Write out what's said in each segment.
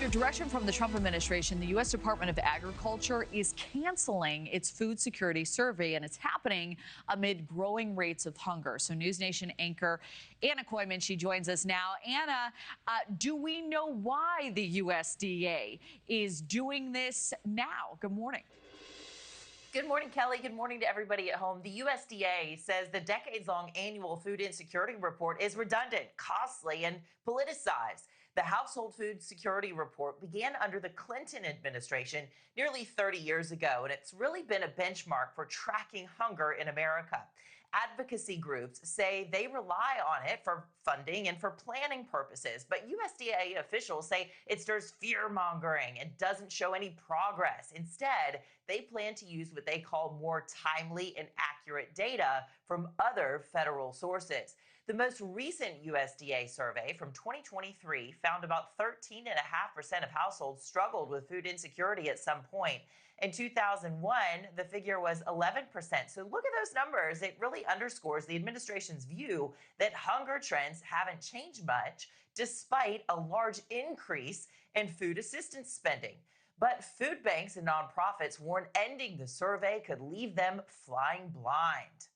Under direction from the Trump administration, the U.S. Department of Agriculture is canceling its food security survey, and it's happening amid growing rates of hunger. So NewsNation anchor Anna Kooiman, she joins us now. Anna, do we know why the USDA is doing this now? Good morning. Good morning, Kelly. Good morning to everybody at home. The USDA says the decades-long annual food insecurity report is redundant, costly, and politicized. The Household Food Security Report began under the Clinton administration nearly 30 years ago, and it's really been a benchmark for tracking hunger in America. Advocacy groups say they rely on it for funding and for planning purposes, but USDA officials say it stirs fear-mongering and doesn't show any progress. Instead, they plan to use what they call more timely and accurate data from other federal sources. The most recent USDA survey from 2023 found about 13.5% of households struggled with food insecurity at some point. In 2001, the figure was 11%. So look at those numbers. It really underscores the administration's view that hunger trends haven't changed much, despite a large increase in food assistance spending. But food banks and nonprofits warn ending the survey could leave them flying blind.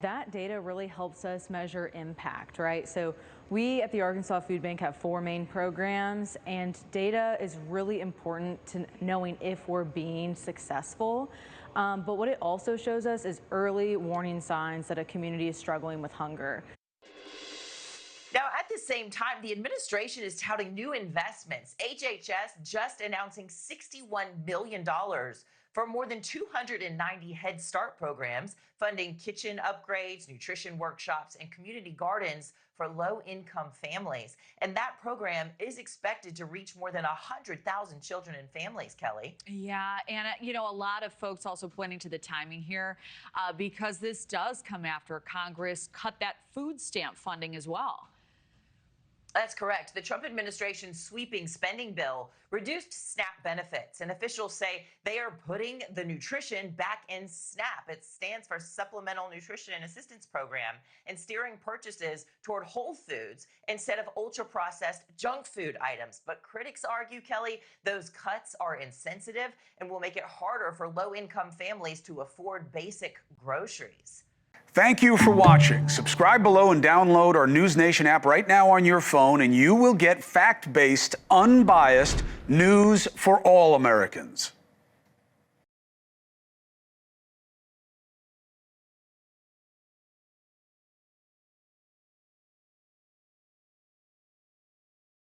That data really helps us measure impact, right? So we at the Arkansas Food Bank have 4 main programs, and data is really important to knowing if we're being successful. But what it also shows us is early warning signs that a community is struggling with hunger. Now, at the same time, the administration is touting new investments. HHS just announcing $61 million for more than 290 Head Start programs, funding kitchen upgrades, nutrition workshops, and community gardens for low-income families. And that program is expected to reach more than 100,000 children and families, Kelly. Yeah, Anna, you know, a lot of folks also pointing to the timing here because this does come after Congress cut that food stamp funding as well. That's correct. The Trump administration's sweeping spending bill reduced SNAP benefits, and officials say they are putting the nutrition back in SNAP. It stands for Supplemental Nutrition and Assistance Program, and steering purchases toward whole foods instead of ultra-processed junk food items. But critics argue, Kelly, those cuts are insensitive and will make it harder for low-income families to afford basic groceries. Thank you for watching. Subscribe below and download our NewsNation app right now on your phone, and you will get fact-based, unbiased news for all Americans.